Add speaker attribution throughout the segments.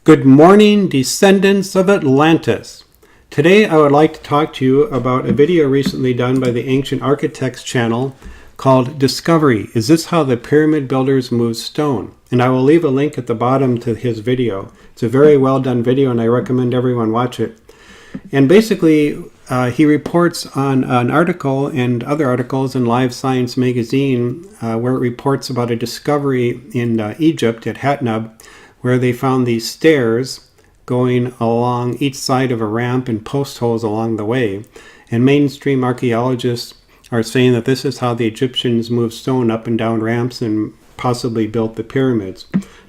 Speaker 1: Good morning, descendants of Atlantis. Today I would like to talk to you about a video recently done by the Ancient Architects channel called Discovery. Is this how the pyramid builders moved stone? And I will leave a link at the bottom to his video. It's a very well done video and I recommend everyone watch it. And basically he reports on an article and other articles in Live Science magazine where it reports about a discovery in Egypt at Hatnub, where they found these stairs going along each side of a ramp and post holes along the way. And mainstream archaeologists are saying that this is how the Egyptians moved stone up and down ramps and possibly built the pyramids.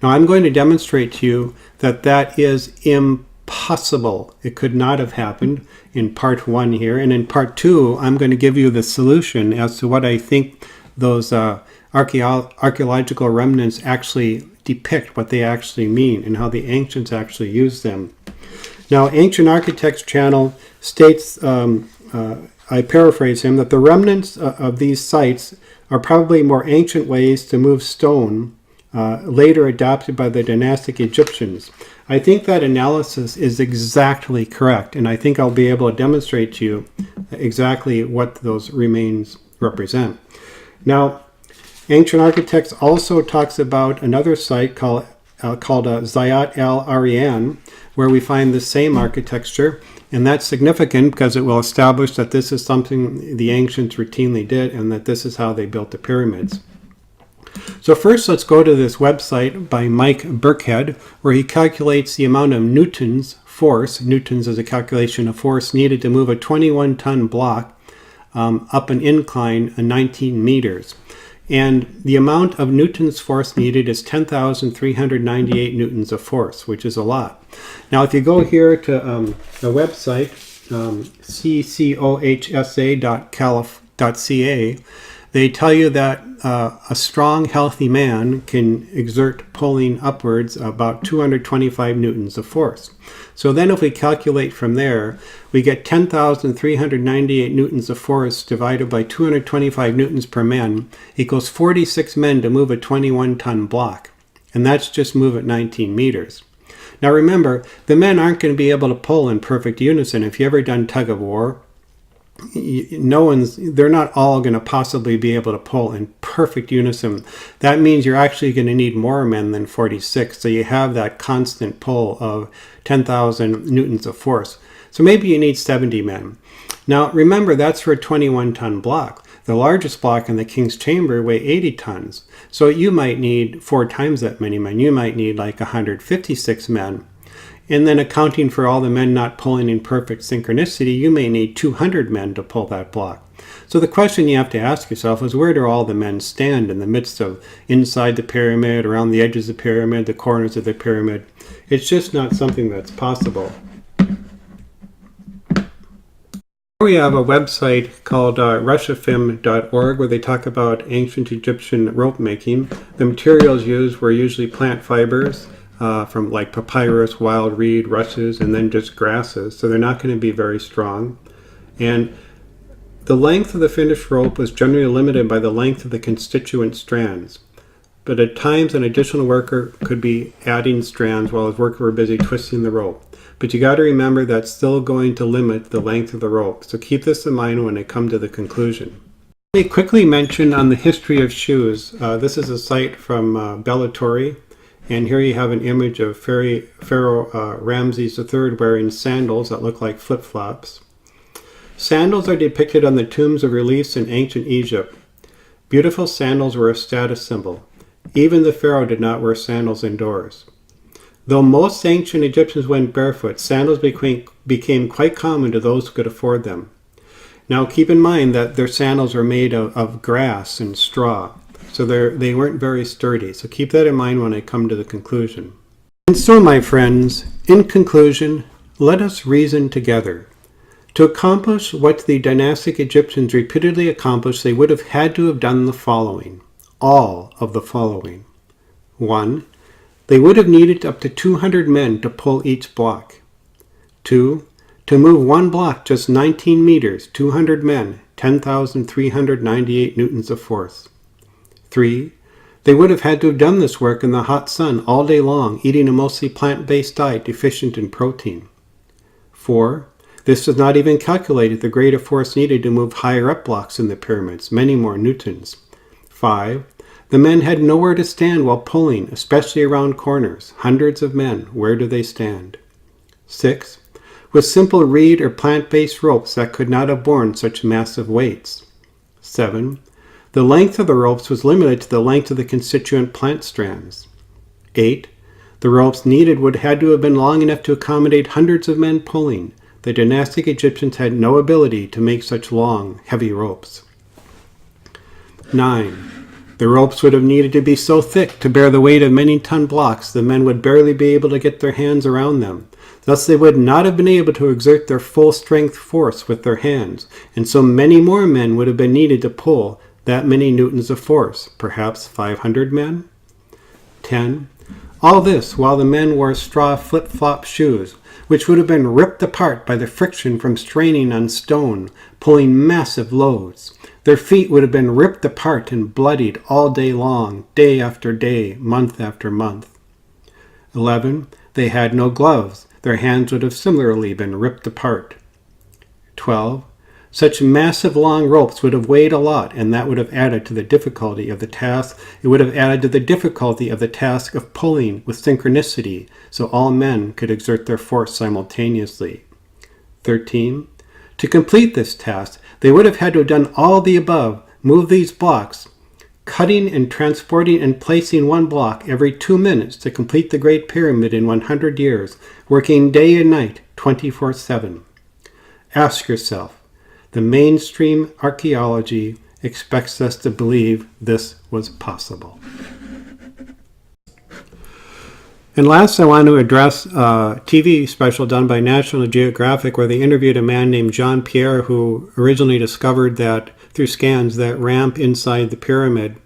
Speaker 1: Now I'm going to demonstrate to you that that is impossible. It could not have happened in part one here. And in part two, I'm going to give you the solution as to what I think those archaeological remnants actually depict, what they actually mean, and how the ancients actually used them. Now, Ancient Architects channel states, I paraphrase him, that the remnants of these sites are probably more ancient ways to move stone, later adopted by the dynastic Egyptians. I think that analysis is exactly correct, and I think I'll be able to demonstrate to you exactly what those remains represent. Now, Ancient Architects also talks about another site called Zayat al-Arian, where we find the same architecture, and that's significant because it will establish that this is something the ancients routinely did and that this is how they built the pyramids. So first, let's go to this website by Mike Burkhead, where he calculates the amount of newtons force. Newtons is a calculation of force needed to move a 21-ton block up an incline 19 meters. And the amount of newtons force needed is 10,398 newtons of force, which is a lot. Now, if you go here to the website, ccohsa.calif.ca, they tell you that a strong, healthy man can exert pulling upwards about 225 newtons of force. So then if we calculate from there, we get 10,398 newtons of force divided by 225 newtons per man equals 46 men to move a 21-ton block. And that's just move at 19 meters. Now remember, the men aren't going to be able to pull in perfect unison. If you've ever done tug of war, they're not all going to possibly be able to pull in perfect unison. That means you're actually going to need more men than 46. So you have that constant pull of 10,000 newtons of force. So maybe you need 70 men. Now remember, that's for a 21-ton block. The largest block in the King's Chamber weigh 80 tons. So you might need 4 times that many men. You might need like 156 men. And then accounting for all the men not pulling in perfect synchronicity, you may need 200 men to pull that block. So the question you have to ask yourself is, where do all the men stand in the midst of inside the pyramid, around the edges of the pyramid, the corners of the pyramid? It's just not something that's possible. We have a website called Refuting.org where they talk about ancient Egyptian rope making. The materials used were usually plant fibers, from like papyrus, wild reed, rushes, and then just grasses. So they're not going to be very strong. And the length of the finished rope was generally limited by the length of the constituent strands. But at times an additional worker could be adding strands while his workers were busy twisting the rope. But you got to remember that's still going to limit the length of the rope. So keep this in mind when I come to the conclusion. Let me quickly mention on the history of shoes. This is a site from Bellatori. And here you have an image of Pharaoh Ramses III wearing sandals that look like flip-flops. Sandals are depicted on the tombs of reliefs in ancient Egypt. Beautiful sandals were a status symbol. Even the pharaoh did not wear sandals indoors. Though most ancient Egyptians went barefoot, sandals became quite common to those who could afford them. Now keep in mind that their sandals are made of grass and straw. So they weren't very sturdy. So keep that in mind when I come to the conclusion. And so, my friends, in conclusion, let us reason together. To accomplish what the dynastic Egyptians repeatedly accomplished, they would have had to have done the following. All of the following. 1. They would have needed up to 200 men to pull each block. 2. To move one block just 19 meters, 200 men, 10,398 newtons of force. 3. They would have had to have done this work in the hot sun all day long, eating a mostly plant-based diet deficient in protein. 4. This does not even calculate the greater force needed to move higher up blocks in the pyramids, many more newtons. 5. The men had nowhere to stand while pulling, especially around corners. Hundreds of men, where do they stand? 6. With simple reed or plant-based ropes that could not have borne such massive weights. 7. The length of the ropes was limited to the length of the constituent plant strands. 8. The ropes needed had to have been long enough to accommodate hundreds of men pulling. The dynastic Egyptians had no ability to make such long, heavy ropes. 9. The ropes would have needed to be so thick to bear the weight of many-ton blocks the men would barely be able to get their hands around them. Thus they would not have been able to exert their full strength force with their hands, and so many more men would have been needed to pull that many newtons of force, perhaps 500 men? 10. All this while the men wore straw flip-flop shoes, which would have been ripped apart by the friction from straining on stone, pulling massive loads. Their feet would have been ripped apart and bloodied all day long, day after day, month after month. 11. They had no gloves. Their hands would have similarly been ripped apart. 12. Such massive long ropes would have weighed a lot, and that would have added to the difficulty of the task. It would have added to the difficulty of the task of pulling with synchronicity, so all men could exert their force simultaneously. 13. To complete this task, they would have had to have done all the above, move these blocks, cutting and transporting and placing one block every 2 minutes to complete the Great Pyramid in 100 years, working day and night, 24/7. Ask yourself, the mainstream archaeology expects us to believe this was possible. And last, I want to address a TV special done by National Geographic where they interviewed a man named Jean Pierre who originally discovered that, through scans, that ramp inside the pyramid.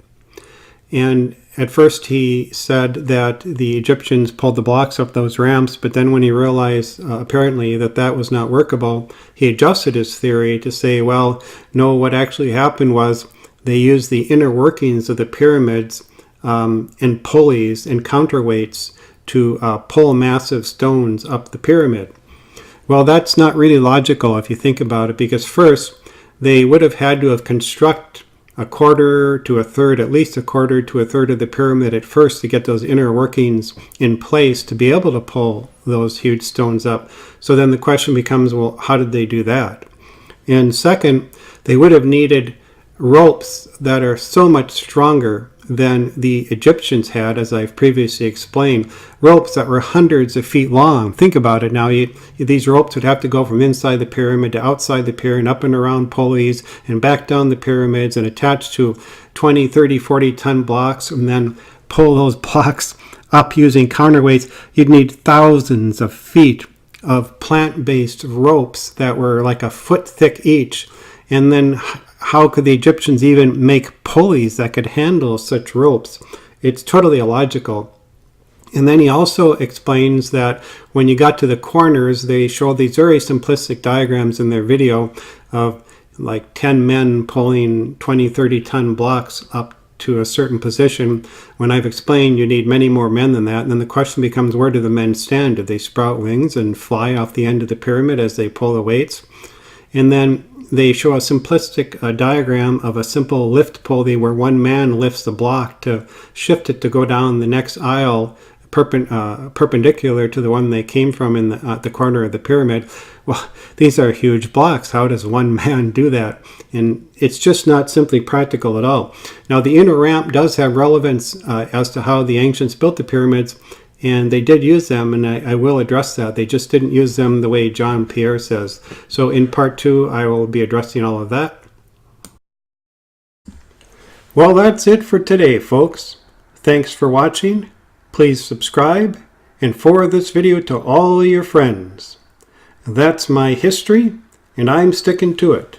Speaker 1: And at first he said that the Egyptians pulled the blocks up those ramps, but then when he realized apparently that was not workable, he adjusted his theory to say, well, no, what actually happened was they used the inner workings of the pyramids and pulleys and counterweights to pull massive stones up the pyramid. Well, that's not really logical if you think about it, because first they would have had to have construct a quarter to a third, at least a quarter to a third of the pyramid at first to get those inner workings in place to be able to pull those huge stones up. So then the question becomes, well, how did they do that? And second, they would have needed ropes that are so much stronger than the Egyptians had, as I've previously explained, ropes that were hundreds of feet long. Think about it now. These ropes would have to go from inside the pyramid to outside the pyramid, up and around pulleys, and back down the pyramids, and attach to 20, 30, 40-ton blocks, and then pull those blocks up using counterweights. You'd need thousands of feet of plant-based ropes that were like a foot thick each. And then how could the Egyptians even make pulleys that could handle such ropes? It's totally illogical. And then he also explains that when you got to the corners, they show these very simplistic diagrams in their video of like 10 men pulling 20, 30-ton blocks up to a certain position, when I've explained you need many more men than that. And then the question becomes, where do the men stand? Do they sprout wings and fly off the end of the pyramid as they pull the weights? And then they show a simplistic diagram of a simple lift pulley where one man lifts the block to shift it to go down the next aisle perpendicular to the one they came from in the corner of the pyramid. Well, these are huge blocks. How does one man do that? And it's just not simply practical at all. Now, the inner ramp does have relevance as to how the ancients built the pyramids, and they did use them, and I will address that. They just didn't use them the way Jean Pierre says. So in part 2, I will be addressing all of that. Well, that's it for today, folks. Thanks for watching. Please subscribe and forward this video to all your friends. That's my history, and I'm sticking to it.